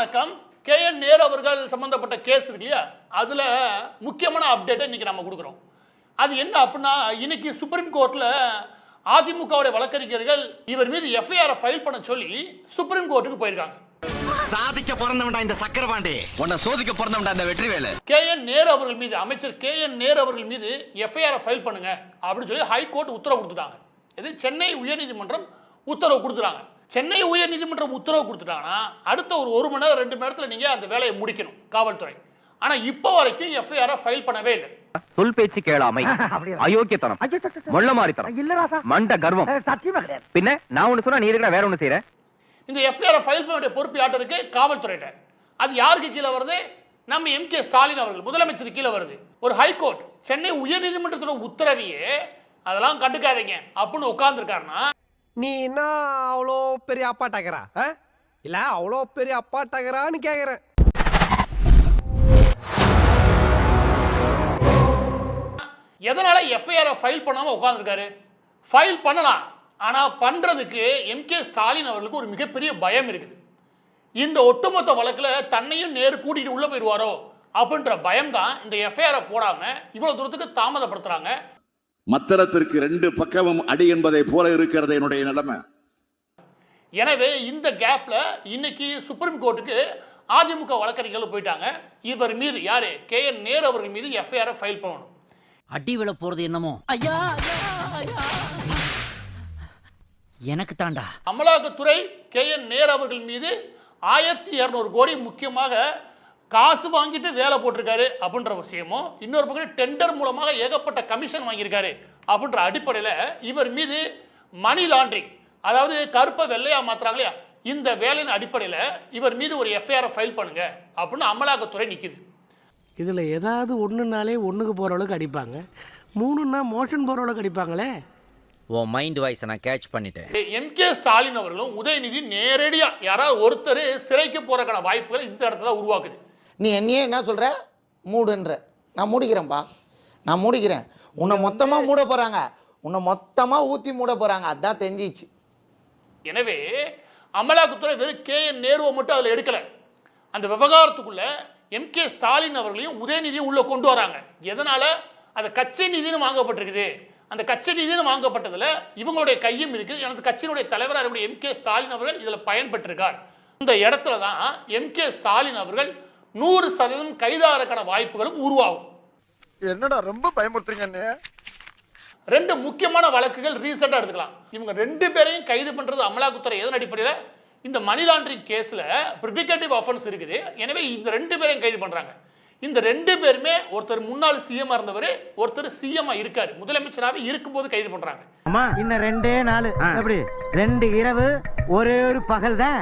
வணக்கம். KN நேரு அவர்கள் சம்பந்தப்பட்ட கேஸ் இருக்கு இல்லையா, அதுல முக்கியமான அப்டேட்டை இன்னைக்கு நம்ம கொடுக்குறோம். அது என்ன அப்படின்னா, இன்னைக்கு சுப்ரீம் கோர்ட்ல அதிமுகவுடைய வழக்கறிஞர்கள் இவர் மீது எஃப்ஐஆர் ஃபைல் பண்ண சொல்லி சுப்ரீம் கோர்ட்டுக்கு போயிருக்காங்க. சாதிக்க பிறந்தவன்டா இந்த சக்கரபாண்டி, உன்னை சோதிக்க பிறந்தவன்டா இந்த வெற்றிவேலு. KN நேரு அவர்கள் மீது, அமைச்சர் KN நேரு அவர்கள் மீது எஃப்ஐஆர் ஃபைல் பண்ணுங்க அப்படின்னு சொல்லி ஹைகோர்ட் உத்தரவு கொடுத்துட்டாங்க. இது சென்னை உயர்நீதிமன்றம் உத்தரவு கொடுத்துட்டாங்க. சென்னை உயர்நீதிமன்றம் உத்தரவு கொடுத்துட்டாங்கன்னா அடுத்த ஒரு மணி நேரம் 2 மணி நேரத்தில் நீங்க அந்த வேலையை முடிக்கணும் காவல்துறை. ஆனா இப்போ வரைக்கும் எஃப்ஐஆர் ஃபைல் பண்ணவே இல்லை. சொல் பேச்சு கேளாமை, அயோக்கியத்தனம், மொள்ளமாரித்தனம், மண்ட கர்வம், சத்தியமா கிடையாது. பின்ன நான் ஒண்ணு சொன்னா நீ இருக்கிற வேற ஒண்ணு செய்யற. இந்த எஃப்ஐஆர் ஃபைல் பண்ண வேண்டிய பொறுப்பு யார்ட்ட இருக்கு? காவல்துறையிட்ட. அது யாருக்கு கீழே வருது? நம்ம MK ஸ்டாலின் அவர்கள் முதலமைச்சர் கீழே வருது. ஒரு ஹைகோர்ட் சென்னை உயர்நீதிமன்றத்தோட உத்தரவையே அதெல்லாம் கண்டுக்காதீங்க அப்படின்னு உட்கார்ந்துருக்காருன்னா, நீ என்ன அவ்வளோ பெரிய அப்பாட்டாக்கிறா இல்ல அவ்வளோ பெரிய அப்பாட்டாக்கிறான்னு கேக்குறேன். எதனால எஃப்ஐஆர் ஃபைல் பண்ணாம உட்கார்ந்துருக்காரு? ஃபைல் பண்ணலாம், ஆனா பண்றதுக்கு MK ஸ்டாலின் அவர்களுக்கு ஒரு மிகப்பெரிய பயம் இருக்குது. இந்த ஒட்டுமொத்த வழக்குல தன்னையும் நேரு கூட்டிட்டு உள்ள போயிருவாரோ அப்படின்ற பயம் தான் இந்த எஃப்ஐஆர் போடாம இவ்வளவு தூரத்துக்கு தாமதப்படுத்துறாங்க. மத்தளத்திற்கு 2 பக்கமும் அடி என்பதை போல இருக்கிறது என்னுடைய நிலைமை. எனவே இந்த கேப்ல இன்னைக்கு சுப்ரீம் கோர்ட்டுக்கு அதிமுக வழக்கறிஞர்கள் போயிட்டாங்க. இவர் மீது யாரு? KN நேரு அவர்கள் மீது எஃப்ஐஆர் ஃபைல் பண்ணணும். அடி விழ போறது என்னமோ எனக்கு தாண்டா. அமலாக்கத்துறை KN நேரு அவர்கள் மீது 1200 கோடி முக்கியமாக காசு வாங்கிட்டு வேலை போட்டிருக்காரு அப்படின்ற விஷயமும், இன்னொரு பக்கம் டெண்டர் மூலமாக ஏகப்பட்ட கமிஷன் வாங்கியிருக்காரு அப்படின்ற அடிப்படையில் இவர் மீது மணி லாண்டரிங், அதாவது கருப்பை வெள்ளையா மாத்துறாங்க, இந்த வேலையின் அடிப்படையில் இவர் மீது ஒரு எஃப்ஐஆர் ஃபைல் பண்ணுங்க அப்படின்னு அமலாக்கத்துறை நிற்குது. இதில் ஏதாவது ஒன்றுனாலே ஒன்றுக்கு போகிற அளவுக்கு அடிப்பாங்க, 3ன்னா மோஷன் போகிற அளவுக்கு அடிப்பாங்களே. உன் மைண்ட் வாய்ஸை நான் கேட்ச் பண்ணிட்டேன். MK ஸ்டாலின் அவர்களும் உதயநிதி நேரடியா யாராவது ஒருத்தர் சிறைக்கு போறதுக்கான வாய்ப்புகள் இந்த இடத்துல உருவாக்குது. நீ என்னையே என்ன சொல்ற? மூடுன்ற. நான் மூடிக்கிறேன்ப்பா, நான் மூடிக்கிறேன். உன்னை மொத்தமாக மூட போகிறாங்க, உன்னை மொத்தமாக ஊற்றி மூட போகிறாங்க, அதான் தெரிஞ்சிச்சு. எனவே அமலாக்கத்துறை வெறும் KN நேருவை மட்டும் அதில் எடுக்கலை. அந்த விவகாரத்துக்குள்ள MK ஸ்டாலின் அவர்களையும் உதயநிதியும் உள்ள கொண்டு வராங்க. எதனால? அந்த கட்சி நிதினு வாங்கப்பட்டிருக்குது. அந்த கட்சி நிதினு வாங்கப்பட்டதில் இவங்களுடைய கையும் இருக்குது. எனது கட்சியினுடைய தலைவராக MK ஸ்டாலின் அவர்கள் இதில் பயன்பெற்றிருக்கார். இந்த இடத்துல தான் MK ஸ்டாலின் அவர்கள் 100% கைதாகிறதுக்கான வாய்ப்புகளும் உருவாகும். என்னடா ரொம்ப பயமுறுத்துறீங்க. 2 முக்கியமான வழக்குகள் ரீசெண்டாக எடுத்துக்கலாம். இவங்க 2 பேரையும் கைது பண்றது அமலாக்கத்துறை எதன் அடிப்படையில்? இந்த மணி லாண்டரிங் கேஸ்ல பிரிடிகேட்டிவ் ஆஃபென்ஸ் இருக்குது. எனவே இந்த 2 பேரையும் கைது பண்றாங்க. இந்த 2 பேருமே ஒருத்தர் முன்னாள் CM இருந்தவர், ஒருத்தர் CM இருக்காரு, முதலமைச்சராகவே இருக்கும்போது கைது பண்றாங்க. இன்னும் 2 நாள் எப்படி 2 இரவு ஒரே ஒரு பகல் தான்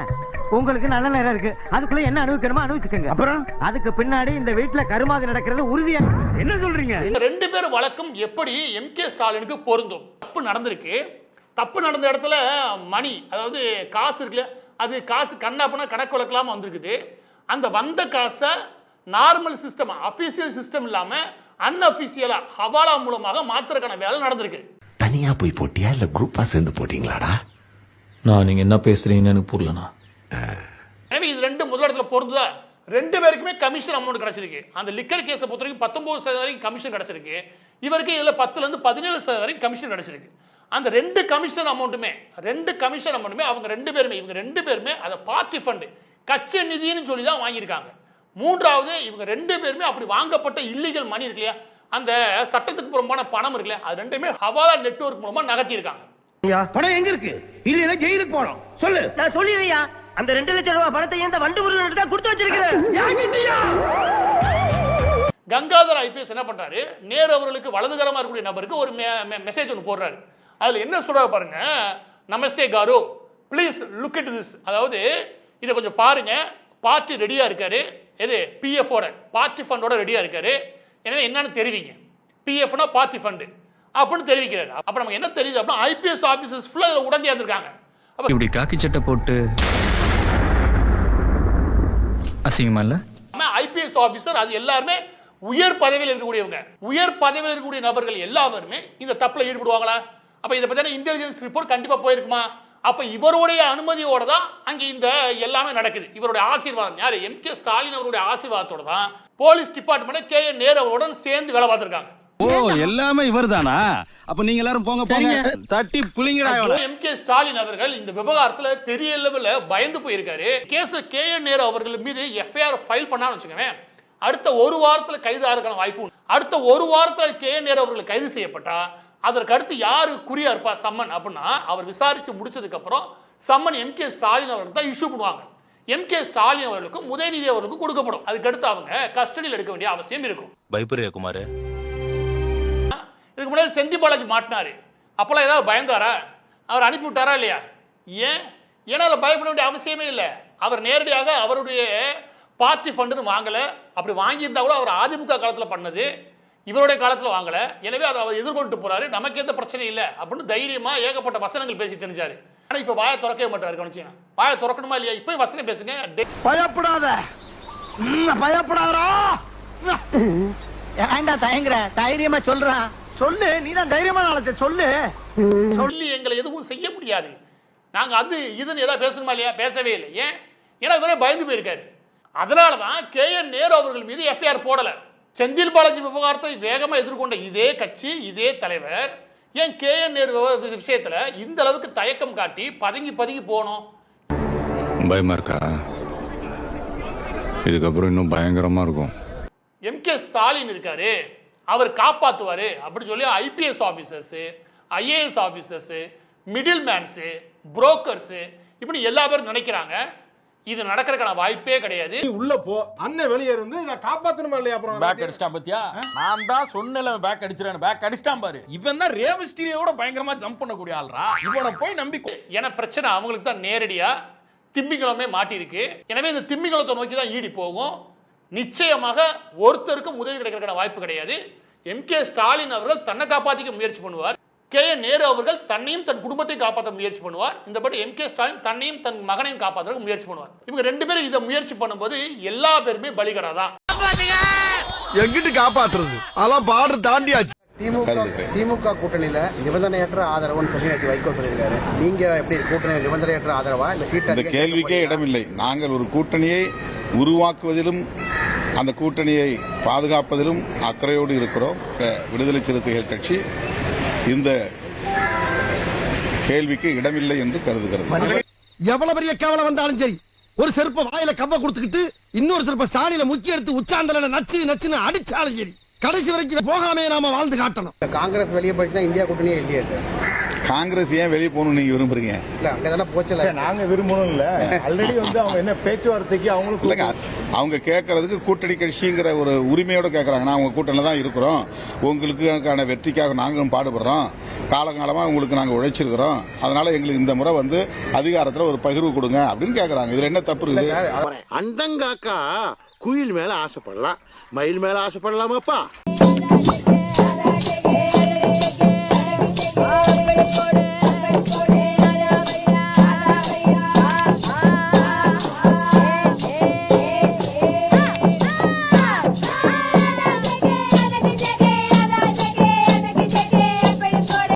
உங்களுக்கு நல்ல நேரம் இருக்கு. அதுக்குள்ள என்ன அனுபவிக்கணுமோ அனுபவிச்சுக்கங்க. அப்புறம் அதுக்கு பின்னாடி இந்த வீட்டுல கருமாதி நடக்கிறது உறுதியா. என்ன சொல்றீங்க? இந்த 2 பேர் வழக்கம் எப்படி MK ஸ்டாலினுக்கு பொருந்தும்? தப்பு நடந்திருக்கு. தப்பு நடந்த இடத்துல மணி, அதாவது காசு இருக்குல்ல, அது காசு கண்ணாப்புனா கணக்கு வழக்கலாம வந்திருக்குது. அந்த வந்த காசை நார்மல் சிஸ்டம், அபிஷியல் சிஸ்டம் இல்லாம அன்அபிஷியலா ஹவாலா மூலமாக மாத்துறதுக்கான வேலை நடந்திருக்கு. தனியா போய் போட்டியா இல்ல குரூப்பா சேர்ந்து போட்டீங்களாடா? நான் நீங்க என்ன பேசுறீங்கன்னு எனக்கு புரியலனா. எனவே இது 2 முதல் இடத்துல பொருந்துதா? 2 பேருக்குமே கமிஷன் அமௌண்ட் கிடைச்சிருக்கு. அந்த லிக்கர் கேஸை பொறுத்த வரைக்கும் 19% வரைக்கும் கமிஷன் கிடைச்சிருக்கு. இவருக்கு இதுல 10லேருந்து 17% வரைக்கும் கமிஷன் கிடைச்சிருக்கு. அந்த 2 கமிஷன் அமௌண்ட்டுமே அவங்க 2 பேருமே, இவங்க 2 பேருமே அதை பார்ட்டி ஃபண்ட், கட்சி நிதின்னு சொல்லி தான் வாங்கியிருக்காங்க. மூன்றாவது, இவங்க 2 பேருமே அப்படி வாங்கப்பட்ட இல்லீகல் மணி இருக்கு இல்லையா, அந்த சட்டத்துக்கு புறம்பான பணம் இருக்குல்ல, அது 2மே ஹவாலா நெட்வொர்க் மூலமா நகர்த்தியிருக்காங்க. பணம் எங்க இருக்கு? இல்ல ஜெயிலுக்கு போறோம். சொல்லு. நான் சொல்லிடுறியா? அந்த 2 லட்சம் ரூபாய் பணத்தை இந்த வண்டு முருகன் தான் கொடுத்து வச்சிருக்கிறேன். கங்காதர் IPS என்ன பண்றாரு? நேரு அவர்களுக்கு வலதுகரமா இருக்கக்கூடிய நபருக்கு ஒரு மெசேஜ் ஒன்று போடுறாரு. அதுல என்ன சொல்றாரு பாருங்க. நமஸ்தே garu, please look it this. அதாவது இதை கொஞ்சம் பாருங்க, பார்ட்டி ரெடியா இருக்காரு. எது? PF ஓட பார்ட்டி ஃபண்டோட ரெடியா இருக்காரு. எனவே என்னன்னு தெரிவிங்க. PFனா பார்ட்டி ஃபண்ட் அப்படின்னு தெரிவிக்கிறாரு. அப்ப நமக்கு என்ன தெரியுது அப்படின்னா, IPS ஆபீசர்ஸ் ஃபுல்லா இதுல உடனே இருந்திருக்காங்க. அப்ப இப்படி காக்கி சட்டை போட்டு அசிங்கமா இல்ல? IPS ஆபீசர் அது எல்லாருமே உயர் பதவியில் இருக்கக்கூடியவங்க. உயர் பதவியில் இருக்கக்கூடிய நபர்கள் எல்லாருமே இந்த தப்புல ஈடுபடுவாங்களா? அப்ப இதை பத்தின இன்டெலிஜென்ஸ் ரிப்போர்ட் கண்டிப்பா போயிருக்குமா? அப்ப இவருடைய அனுமதியோட தான் அங்க இந்த எல்லாமே நடக்குது. இவருடைய ஆசீர்வாதம் யாரு? எம்.கே. ஸ்டாலின் அவருடைய ஆசீர்வாதத்தோட தான் போலீஸ் டிபார்ட்மெண்ட் கே என் நேருவுடன் சேர்ந்து வேலை பார்த்திருக்காங்க. ஓ எல்லாமே இவர்தானா? அப்ப நீங்க எல்லாரும் போங்க போங்க தட்டி புளிங்கடா. எம்.கே. ஸ்டாலின் அவர்கள் இந்த விவகாரத்துல பெரிய லெவல்ல பயந்து போயிருக்காரு. கேஸ்ல கே என் நேரு அவர்கள் மீது எஃப்ஐஆர் ஃபைல் பண்ணான்னு வச்சுக்கோங்க, அடுத்த ஒரு வாரத்துல கைது ஆகிறதுக்கான வாய்ப்பு உண்டு. அடுத்த ஒரு வாரத்துல கே என் நேரு அவர்கள் கைது செய்யப்பட்டா அதற்கு அடுத்து யாரு குறியா இருப்பா சம்மன் அப்படின்னா, அவர் விசாரிச்சு முடிச்சதுக்கு அப்புறம் சம்மன் எம்.கே. ஸ்டாலின் அவர்கள் தான் இஷ்யூ பண்ணுவாங்க. எம்.கே. ஸ்டாலின் அவர்களுக்கும் உதயநிதி அவர்களுக்கும் கொடுக்கப்படும். அதுக்கு அடுத்து அவங்க கஸ்டடியில் எடுக்க வேண்டிய அவசியம் இருக்கும். பயப்பரியா குமார்? இதுக்கு முன்னாடி செந்தில் பாலாஜி மாட்டினாரு, அப்பெல்லாம் ஏதாவது பயந்தாரா? அவர் அனுப்பி விட்டாரா இல்லையா? ஏன்னா அதில் பயப்பட வேண்டிய அவசியமே இல்லை. அவர் நேரடியாக அவருடைய பார்ட்டி ஃபண்டுன்னு வாங்கலை. அப்படி வாங்கியிருந்தா கூட அவர் அதிமுக காலத்தில் பண்ணது, இவருடைய காலத்தில் வாங்கலை. எனவே அதை அவர் எதிர்கொண்டு போறாரு, நமக்கு எந்த பிரச்சனையும் இல்லை அப்படின்னு தைரியமாக ஏகப்பட்ட வசனங்கள் பேசி தெரிஞ்சாரு. ஆனால் இப்போ வாயை திறக்கவே மாட்டாரு. கவனிச்சிங்க, வாயை திறக்கணுமா இல்லையா? இப்போ வசனம் பேசுங்க. பயப்படாத, பயப்படாதா. ஏன்டா தயங்குற? தைரியமா சொல்றான். சொல்லு, நீதான் தைரியமான ஆளத்தை சொல்லு. சொல்லி எங்களை எதுவும் செய்ய முடியாது. நாங்கள் அது இதுன்னு ஏதாவது பேசணுமா இல்லையா? பேசவே இல்லை. ஏன்னா இவரே பயந்து போயிருக்காரு. அதனால தான் கே என் நேரு அவர்கள் மீது எஃப்ஐஆர் போடலை. செந்தில் பாலாஜி விவகாரத்தை வேகமாக எதிர்கொண்ட இதே கட்சி, இதே தலைவர் ஏன் கே என் நேரு விஷயத்தில் இந்த அளவுக்கு தயக்கம் காட்டி பதுங்கி போனோம்? பயமா இருக்கா? இதுக்கப்புறம் இன்னும் பயங்கரமா இருக்கும். எம்.கே. ஸ்டாலின் இருக்காரு, அவர் காப்பாற்றுவார் அப்படின்னு சொல்லி IPS officers, IAS officers, middle mans, brokers இப்படி எல்லா பேரும் நினைக்கிறாங்க. இது நடக்கிறதுக்கான வாய்ப்பே கிடையாது. உள்ள போ, அண்ணன் வெளியே இருந்து இதை காப்பாத்தணுமா இல்லையா? அப்புறம் பேக் அடிச்சிட்டான் பாத்தியா? நான் தான் சொன்னல பேக் அடிச்சிரானு. பேக் அடிச்சிட்டான் பாரு. இவன் தான் ரேவஸ்டீரியோட பயங்கரமா ஜம்ப் பண்ணக்கூடிய ஆள்ரா. இவனை போய் நம்பி ஏன்னா பிரச்சனை அவங்களுக்கு தான் நேரடியா திமிங்கலமே மாட்டிருக்கு. எனவே இந்த திமிங்கலத்தை நோக்கி தான் ஈடி போகும். நிச்சயமாக ஒருத்தருக்கும் உதவி கிடைக்கிறதுக்கான வாய்ப்பு கிடையாது. எம்.கே. ஸ்டாலின் அவர்கள் தன்னை காப்பாற்றிக்க முயற்சி பண்ணுவார். கே என் நேரு அவர்கள் தன்னையும் தன் குடும்பத்தையும் காப்பாற்ற முயற்சி பண்ணுவார். இந்தபடி எம்.கே. ஸ்டாலின் தன்னையும் தன் மகனையும் காப்பாற்ற முயற்சி பண்ணுவார். இவங்க ரெண்டு பேரும் இதை முயற்சி பண்ணும்போது எல்லா பேருமே பலிகடாதான். எங்கிட்டு காப்பாத்துறது? அதெல்லாம் பாடு தாண்டியாச்சு. திமுக கூட்டணியில நிபந்தனையற்ற ஆதரவுன்னு சொல்லி நேற்று வைகோ சொல்லியிருக்காரு. நீங்க எப்படி கூட்டணி நிபந்தனையற்ற ஆதரவா இல்ல சீட்டா? இந்த கேள்விக்கே இடமில்லை. நாங்கள் ஒரு கூட்டணியை உருவாக்குவதிலும் அந்த கூட்டணியை பாதுகாப்பதிலும் அக்கறையோடு இருக்கிறோம். விடுதலை சிறுத்தைகள் கட்சி இந்த கேள்விக்கு இடமில்லை என்று கருதுகிறது. எவ்வளவு பெரிய கேவலம் வந்தாலும் சரி, ஒரு செருப்ப வாயில கவ்வ கொடுத்துக்கிட்டு இன்னொரு செருப்ப சாணியில முக்கி எடுத்து உச்சாந்தல நச்சுன்னு அடிச்சாலும் சரி, கடைசி வரைக்கும் போகாமே நாம வாழ்ந்து காட்டணும். காங்கிரஸ் வெளியே போயிட்டுனா இந்தியா கூட்டணியே இல்லையே. காங்கிரஸ் ஏன் வெளியே போகணும் நீங்க விரும்புறீங்க? இல்ல அங்கதானே போச்சல. நாங்க விரும்பணும் இல்ல, ஆல்ரெடி வந்து அவங்க என்ன பேச்சுவார்த்தைக்கு அவங்களுக்கு இல்லைங்க, அவங்க கேட்கறதுக்கு கூட்டணி கட்சிங்கிற ஒரு உரிமையோட கேட்கறாங்க. நான் உங்க கூட்டணியில தான் இருக்கிறோம், உங்களுக்கான வெற்றிக்காக நாங்களும் பாடுபடுறோம், காலகாலமா உங்களுக்கு நாங்க உழைச்சிருக்கிறோம், அதனால எங்களுக்கு இந்த முறை வந்து அதிகாரத்துல ஒரு பகிர்வு கொடுங்க அப்படின்னு கேட்கறாங்க. இதுல என்ன தப்பு இருக்குது? அண்டங்காக்கா குயில் மேல ஆசைப்படலாம், மயில் மேல ஆசைப்படலாமாப்பா?